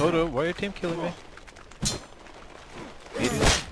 Hold on, why are your team killing me? Idiot.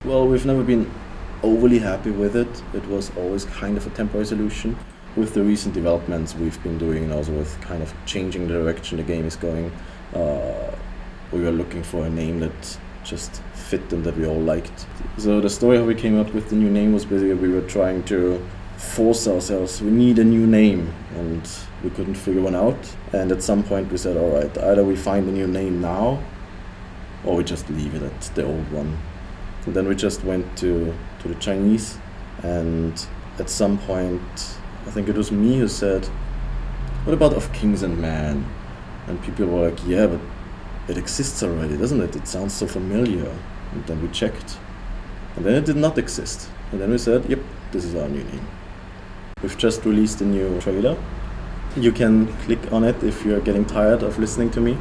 Well, we've never been overly happy with it. It was always kind of a temporary solution. With the recent developments we've been doing and also with kind of changing the direction the game is going, we were looking for a name that just fit and that we all liked. So the story how we came up with the new name was basically we were trying to force ourselves, we need a new name, and we couldn't figure one out. And at some point we said, alright, either we find a new name now or we just leave it at the old one. And then we just went to the Chinese, and at some point, I think it was me who said, what about Of Kings and Men? And people were like, yeah, but it exists already, doesn't it? It sounds so familiar. And then we checked, and then it did not exist. And then we said, yep, this is our new name. We've just released a new trailer. You can click on it if you're getting tired of listening to me.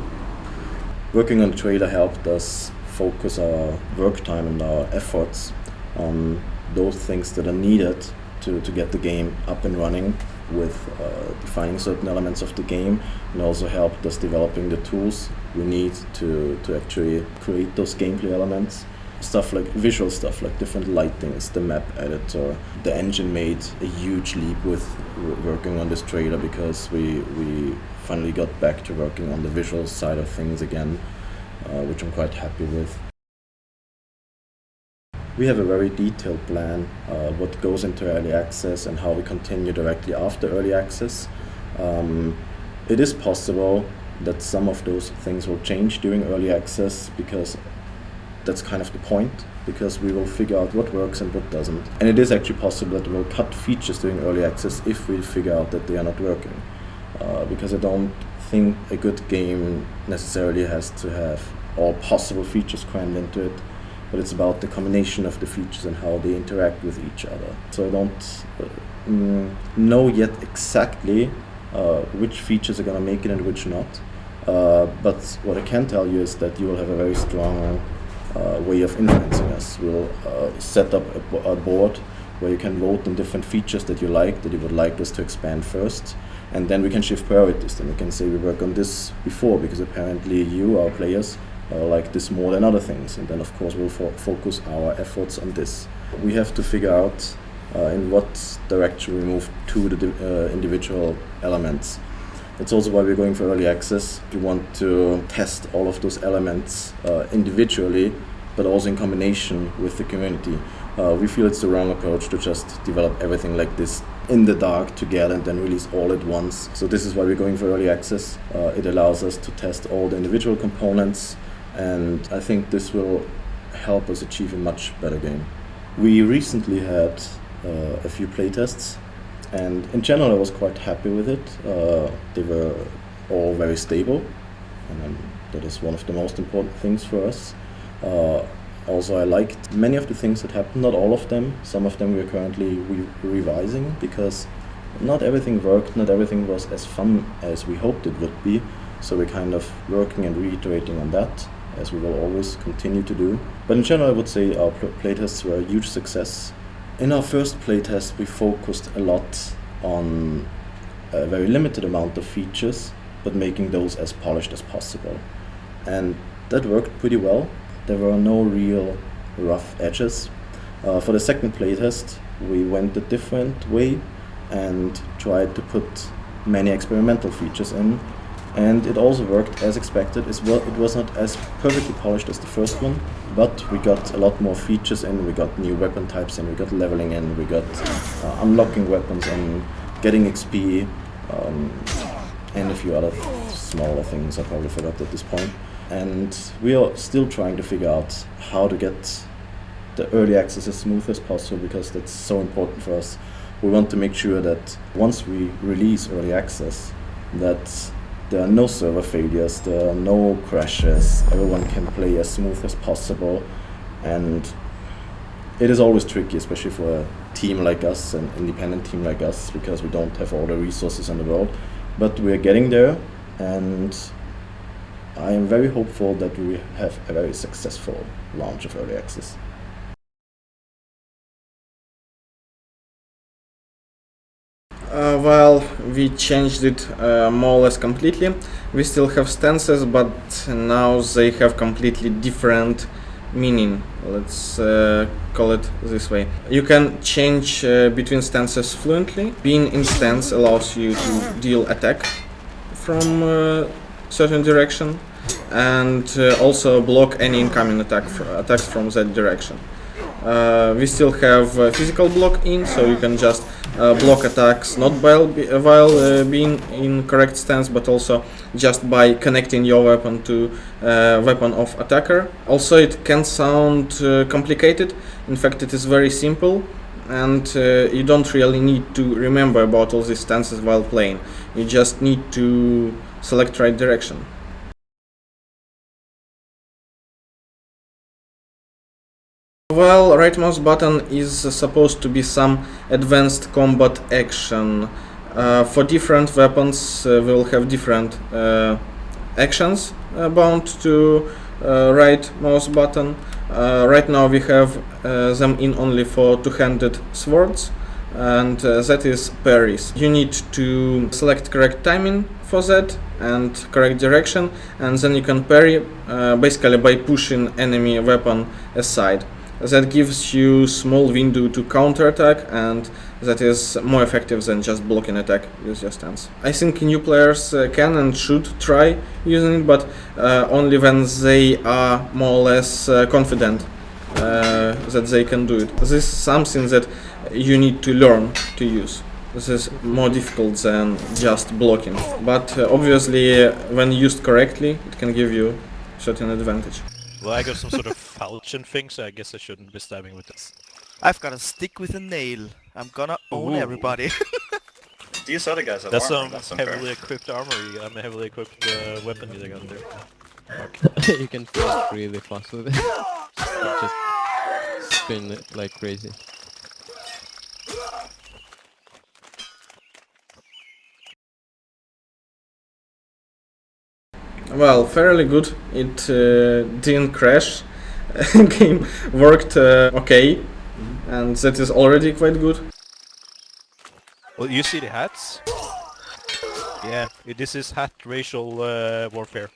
Working on the trailer helped us focus our work time and our efforts on those things that are needed to get the game up and running, with defining certain elements of the game, and also helped us developing the tools we need to actually create those gameplay elements. Stuff like visual stuff, like different lightings, the map editor. The engine made a huge leap with working on this trailer, because we finally got back to working on the visual side of things again, which I'm quite happy with. We have a very detailed plan what goes into early access and how we continue directly after early access. It is possible that some of those things will change during early access, because that's kind of the point, because we will figure out what works and what doesn't. And it is actually possible that we'll cut features during early access if we figure out that they are not working. Because I don't think a good game necessarily has to have all possible features crammed into it, but it's about the combination of the features and how they interact with each other. So I don't know yet exactly which features are going to make it and which not. But what I can tell you is that you will have a very strong way of influencing us. We'll set up a board where you can vote on different features that you like, that you would like us to expand first, and then we can shift priorities. Then we can say we work on this before, because apparently you, our players, like this more than other things, and then of course we'll focus our efforts on this. We have to figure out in what direction we move to the individual elements. That's also why we're going for early access. We want to test all of those elements individually, but also in combination with the community. We feel it's the wrong approach to just develop everything like this in the dark together and then release all at once. So this is why we're going for early access. It allows us to test all the individual components, and I think this will help us achieve a much better game. We recently had a few playtests, and in general I was quite happy with it. They were all very stable, and that is one of the most important things for us. Also, I liked many of the things that happened, not all of them. Some of them we're currently revising, because not everything worked, not everything was as fun as we hoped it would be. So we're kind of working and reiterating on that, as we will always continue to do. But in general I would say our playtests were a huge success. In our first playtest we focused a lot on a very limited amount of features, but making those as polished as possible. And that worked pretty well. There were no real rough edges. For the second playtest we went a different way and tried to put many experimental features in, and it also worked as expected. It was not as perfectly polished as the first one, but we got a lot more features in, we got new weapon types in, we got leveling in, we got unlocking weapons and getting XP, and a few other smaller things I probably forgot at this point. And we are still trying to figure out how to get the early access as smooth as possible, because that's so important for us. We want to make sure that once we release early access, that there are no server failures, there are no crashes, everyone can play as smooth as possible. And it is always tricky, especially for a team like us, an independent team like us, because we don't have all the resources in the world. But we're getting there, and I am very hopeful that we have a very successful launch of early access. Well, we changed it more or less completely. We still have stances, but now they have completely different meaning. Let's call it this way. You can change between stances fluently. Being in stance allows you to deal attack from certain direction and also block any incoming attacks from that direction. We still have physical block in, so you can just block attacks not while being in correct stance, but also just by connecting your weapon to weapon of attacker. Also, it can sound complicated. In fact, it is very simple, and you don't really need to remember about all these stances while playing. You just need to select right direction. Well, right mouse button is supposed to be some advanced combat action. For different weapons we will have different actions bound to right mouse button. Right now we have them in only for two-handed swords, and that is parries. You need to select correct timing for that and correct direction, and then you can parry basically by pushing enemy weapon aside. That gives you small window to counterattack, and that is more effective than just blocking attack with your stance. I think new players can and should try using it, but only when they are more or less confident that they can do it. This is something that you need to learn to use. This is more difficult than just blocking, but obviously when used correctly it can give you certain advantage. Well, I got some sort of falchion thing, so I guess I shouldn't be stabbing with this. I've got a stick with a nail. I'm gonna own everybody. These other guys have That's armor. some heavily equipped armor. I'm a heavily equipped weapon you got there. You can fast really fast with it. Just spin it like crazy. Well, fairly good. It didn't crash. Game worked okay, and that is already quite good. Well, you see the hats? Yeah, this is hat racial warfare.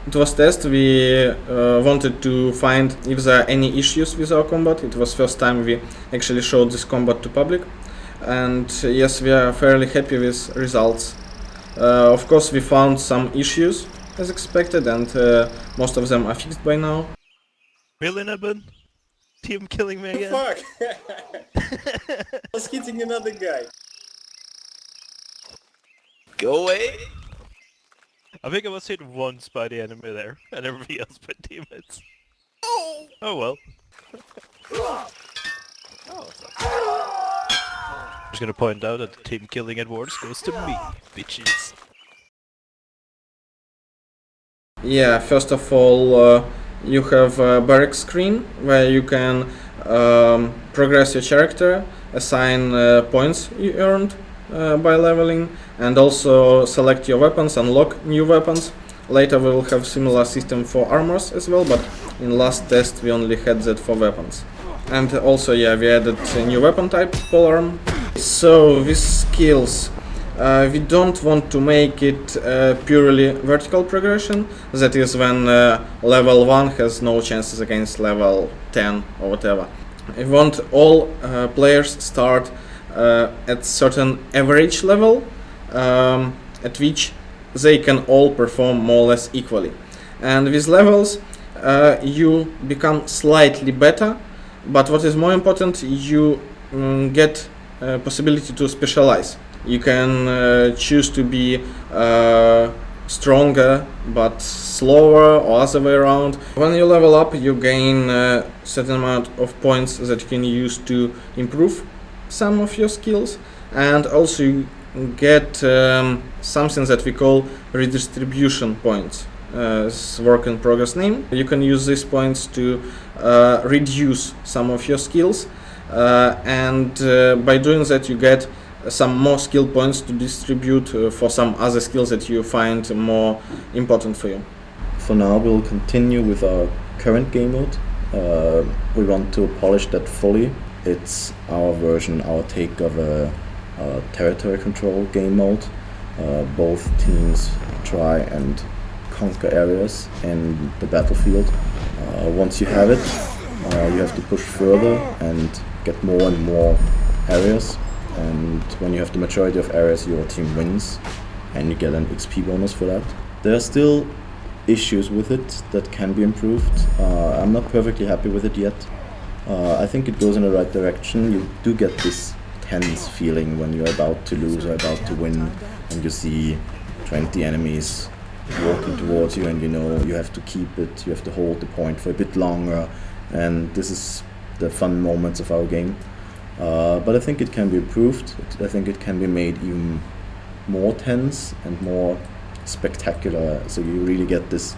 It was test. We wanted to find if there are any issues with our combat. It was first time we actually showed this combat to public, and yes, we are fairly happy with results. Of course, we found some issues as expected, and most of them are fixed by now. Really, Nebun? Team killing me again? Fuck! I was hitting another guy. Go away! I think I was hit once by the enemy there, and everybody else by teammates. Oh well. I'm just gonna point out that the team killing awards goes to me, bitches. Yeah, first of all, you have a barrack screen where you can progress your character, assign points you earned by leveling, and also select your weapons, unlock new weapons. Later we will have similar system for armors as well, but in last test we only had that for weapons. And also, yeah, we added a new weapon type, polearm. So with skills, we don't want to make it purely vertical progression. That is when level 1 has no chances against level 10 or whatever. We want all players start at certain average level at which they can all perform more or less equally. And with levels you become slightly better, but what is more important, you get possibility to specialize. You can choose to be stronger but slower, or other way around. When you level up, you gain a certain amount of points that you can use to improve some of your skills, and also you get something that we call redistribution points. It's work in progress name. You can use these points to reduce some of your skills, and by doing that you get some more skill points to distribute for some other skills that you find more important for you. For now, we'll continue with our current game mode. We want to polish that fully. It's our version, our take of a territory control game mode. Both teams try and conquer areas in the battlefield. Once you have it, you have to push further and get more and more areas. And when you have the majority of areas, your team wins, and you get an XP bonus for that. There are still issues with it that can be improved. I'm not perfectly happy with it yet. I think it goes in the right direction. You do get this tense feeling when you're about to lose or about to win, and you see 20 enemies walking towards you, and you know you have to keep it, you have to hold the point for a bit longer, and this is the fun moments of our game. But I think it can be improved. I think it can be made even more tense and more spectacular, so you really get this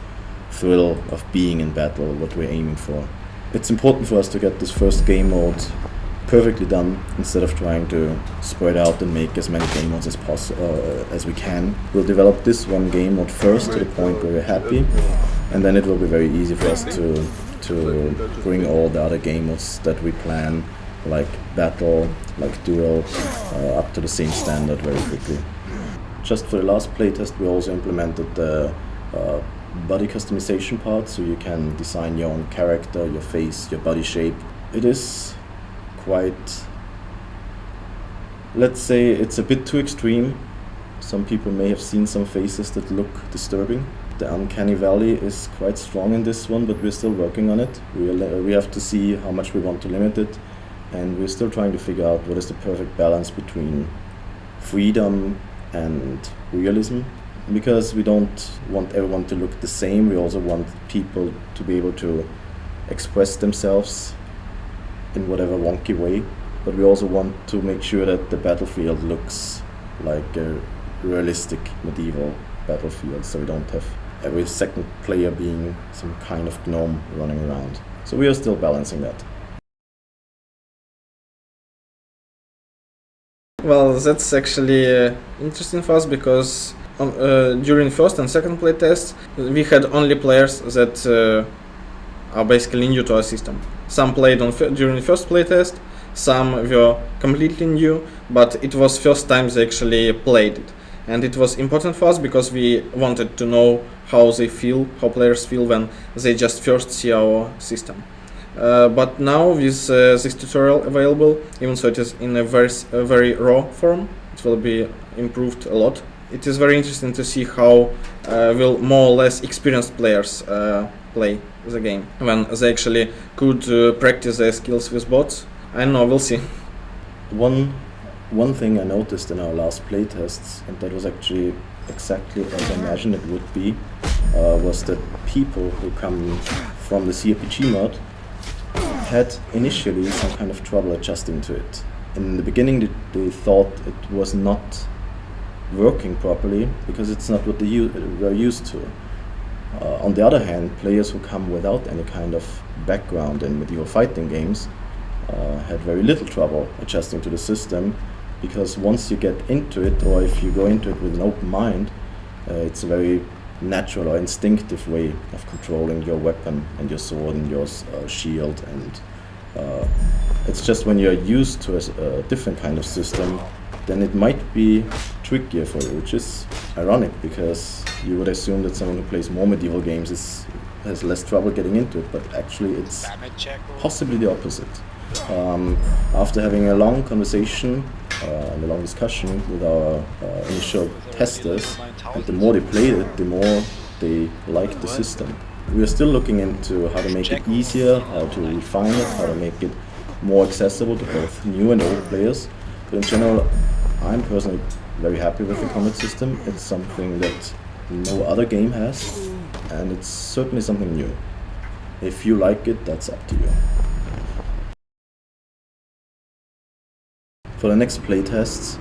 thrill of being in battle, what we're aiming for. It's important for us to get this first game mode perfectly done instead of trying to spread out and make as many game modes as possible as we can. We'll develop this one game mode first to the point where we're happy, and then it will be very easy for us to bring all the other game modes that we plan, like battle, like duel, up to the same standard very quickly. Just for the last playtest, we also implemented the body customization part, so you can design your own character, your face, your body shape. It is quite, let's say, it's a bit too extreme. Some people may have seen some faces that look disturbing. The uncanny valley is quite strong in this one, but we're still working on it. We have to see how much we want to limit it, and we're still trying to figure out what is the perfect balance between freedom and realism, because we don't want everyone to look the same. We also want people to be able to express themselves in whatever wonky way, but we also want to make sure that the battlefield looks like a realistic medieval battlefield, so we don't have every second player being some kind of gnome running around. So we are still balancing that. Well, that's actually interesting for us, because during first and second playtests we had only players that are basically new to our system. Some played during the first playtest, some were completely new, but it was first time they actually played it. And it was important for us because we wanted to know how they feel, how players feel when they just first see our system. But now with this tutorial available, even so it is in a very raw form, it will be improved a lot. It is very interesting to see how will more or less experienced players play the game when they actually could practice their skills with bots. I don't know, we'll see. One thing I noticed in our last playtests, and that was actually exactly as I imagined it would be, was that people who come from the CRPG mod had initially some kind of trouble adjusting to it. In the beginning they thought it was not working properly because it's not what they were used to. On the other hand, players who come without any kind of background in medieval fighting games had very little trouble adjusting to the system, because once you get into it, or if you go into it with an open mind, it's a very natural or instinctive way of controlling your weapon and your sword and your shield, and it's just when you're used to a different kind of system, then it might be trickier for you, which is ironic because you would assume that someone who plays more medieval games has less trouble getting into it, but actually it's possibly the opposite. After having a long conversation and a long discussion with our initial testers, and the more they played it, the more they liked the system. We are still looking into how to make it easier, how to refine it, how to make it more accessible to both new and old players. But in general, I'm personally very happy with the combat system. It's something that no other game has, and it's certainly something new. If you like it, that's up to you. For the next playtests,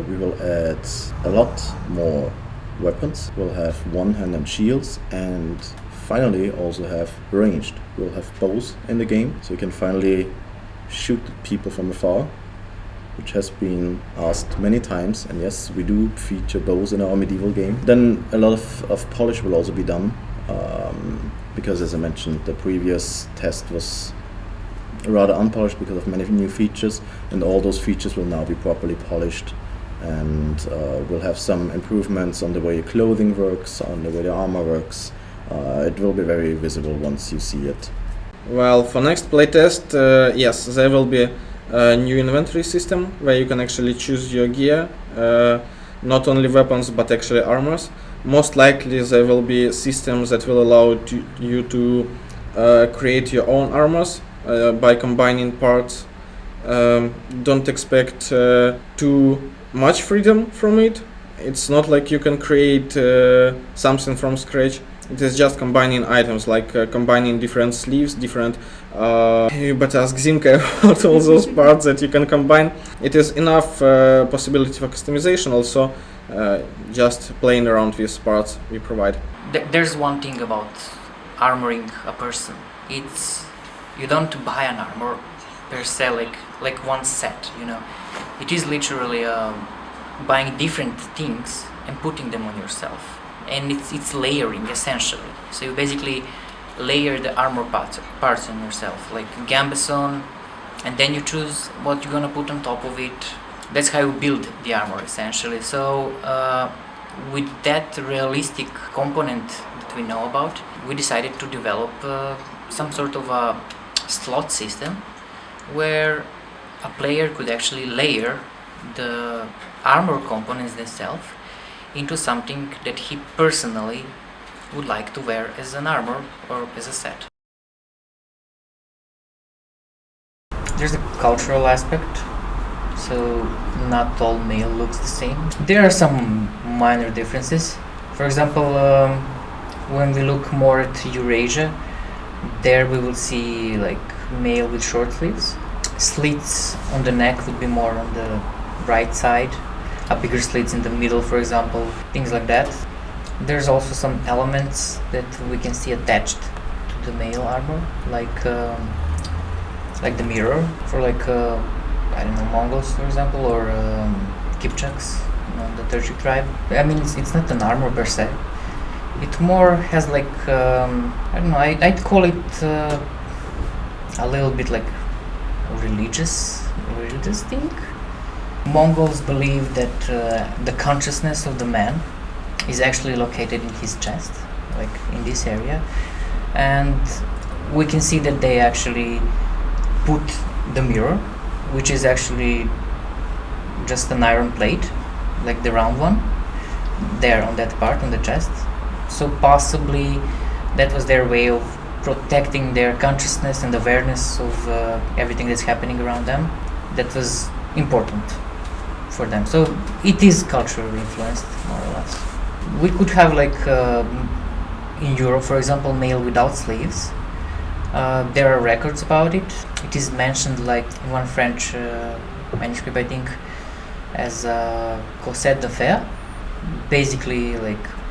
we will add a lot more weapons. We'll have one-handed shields, and finally also have ranged. We'll have bows in the game, so you can finally shoot people from afar, which has been asked many times, and yes, we do feature bows in our medieval game. Then a lot of polish will also be done, because as I mentioned, the previous test was rather unpolished because of many new features, and all those features will now be properly polished, and we'll have some improvements on the way your clothing works, on the way the armor works. It will be very visible once you see it. Well, for next playtest, yes, there will be a new inventory system where you can actually choose your gear, not only weapons but actually armors. Most likely there will be systems that will allow you to create your own armors by combining parts. Don't expect too much freedom from it. It's not like you can create something from scratch. It is just combining items, like combining different sleeves, different... you better ask Zimka about all those parts that you can combine. It is enough possibility for customization, also just playing around with parts we provide. There's one thing about armoring a person. It's... you don't buy an armor per se, like one set, you know. It is literally buying different things and putting them on yourself. And it's layering, essentially. So you basically layer the armor parts on yourself, like gambeson, and then you choose what you're gonna put on top of it. That's how you build the armor, essentially. So with that realistic component that we know about, we decided to develop some sort of a slot system where a player could actually layer the armor components themselves into something that he personally would like to wear as an armor or as a set. There's a cultural aspect, so not all mail looks the same. There are some minor differences. For example, when we look more at Eurasia, there we will see like mail with short sleeves. Slits on the neck would be more on the right side, a bigger slits in the middle, for example, things like that. There's also some elements that we can see attached to the male armor, like the mirror for I don't know, Mongols, for example, or Kipchaks, you know, the Turkic tribe. I mean, it's not an armor per se. It more has I don't know, I'd call it a little bit like a religious thing. Mongols believe that the consciousness of the man is actually located in his chest, like in this area, and we can see that they actually put the mirror, which is actually just an iron plate, like the round one, there on that part on the chest. So possibly that was their way of protecting their consciousness and awareness of everything that's happening around them. That was important for them. So it is culturally influenced, more or less. We could have in Europe, for example, mail without sleeves. There are records about it. It is mentioned in one French manuscript, I think, as corset de fer, basically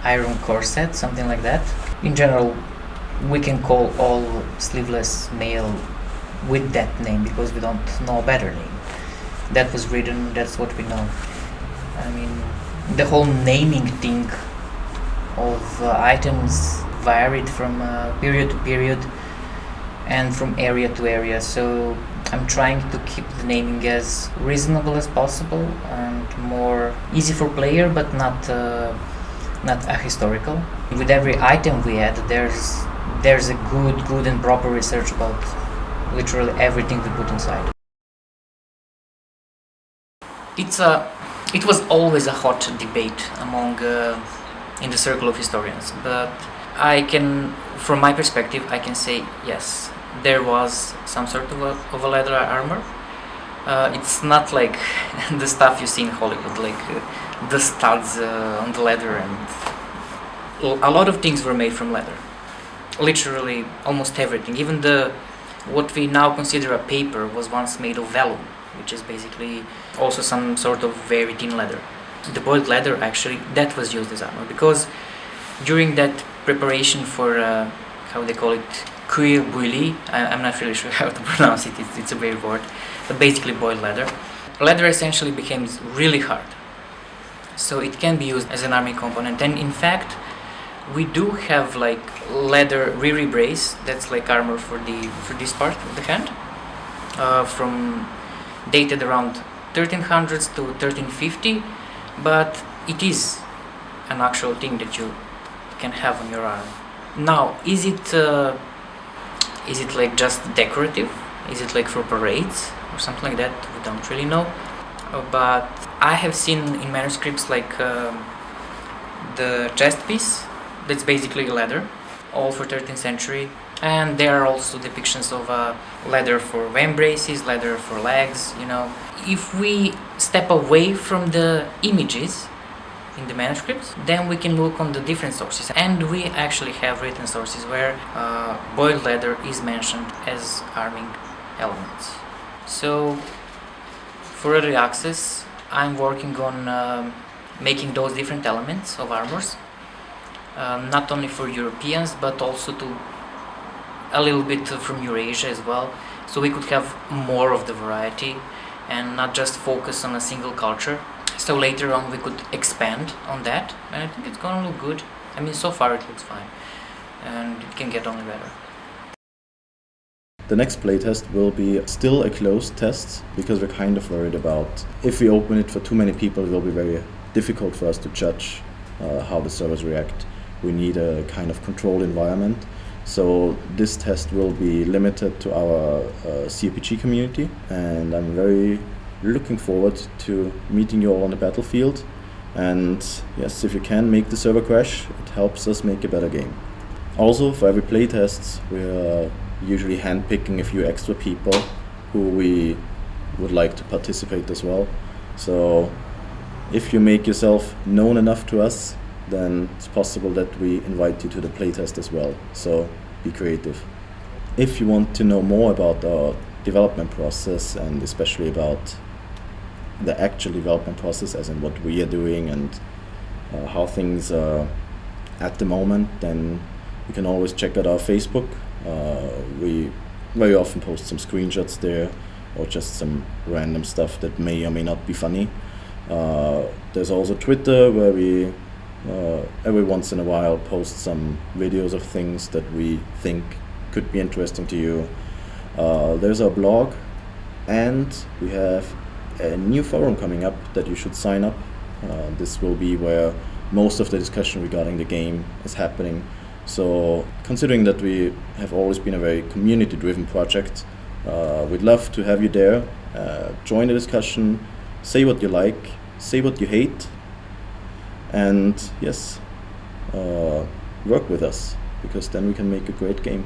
iron corset, something like that. In general, we can call all sleeveless mail with that name because we don't know a better name. That was written, that's what we know. I mean, the whole naming thing of items varied from period to period and from area to area, so I'm trying to keep the naming as reasonable as possible and more easy for player, but not ahistorical. With every item we add, there's a good and proper research about literally everything we put inside. It was always a hot debate among in the circle of historians, but from my perspective, I can say yes, there was some sort of a leather armor. It's not like the stuff you see in Hollywood, the studs on the leather, and a lot of things were made from leather. Literally almost everything. Even what we now consider a paper was once made of vellum, which is basically also some sort of very thin leather. The boiled leather, actually, that was used as armor because during that preparation for how they call it, cuir bouilli, I'm not really sure how to pronounce it, it's a weird word, but basically boiled leather. Leather essentially becomes really hard, so it can be used as an arming component. And in fact, we do have leather rear brace, that's armor for this part of the hand, from dated around 1300s to 1350, but it is an actual thing that you can have on your arm. Now, is it like just decorative? Is it like for parades or something like that? We don't really know. But I have seen in manuscripts like the chest piece, that's basically leather, all for 13th century. And there are also depictions of leather for vambraces, leather for legs, you know. If we step away from the images in the manuscripts, then we can look on the different sources. And we actually have written sources where boiled leather is mentioned as arming elements. So for early access, I'm working on making those different elements of armors, not only for Europeans, but also to a little bit from Eurasia as well, so we could have more of the variety and not just focus on a single culture. So later on we could expand on that, and I think it's gonna look good. I mean, so far it looks fine, and it can get only better. The next playtest will be still a closed test, because we're kind of worried about if we open it for too many people, it will be very difficult for us to judge how the servers react. We need a kind of controlled environment. So this test will be limited to our CRPG community, and I'm very looking forward to meeting you all on the battlefield. And yes, if you can make the server crash, it helps us make a better game. Also, for every playtest, we're usually handpicking a few extra people who we would like to participate as well. So if you make yourself known enough to us, then it's possible that we invite you to the playtest as well. So be creative. If you want to know more about our development process, and especially about the actual development process, as in what we are doing and how things are at the moment, then you can always check out our Facebook. We very often post some screenshots there, or just some random stuff that may or may not be funny. There's also Twitter, where we every once in a while post some videos of things that we think could be interesting to you. There's our blog, and we have a new forum coming up that you should sign up. This will be where most of the discussion regarding the game is happening. So considering that we have always been a very community-driven project, we'd love to have you there. Join the discussion, say what you like, say what you hate, and yes, work with us, because then we can make a great game.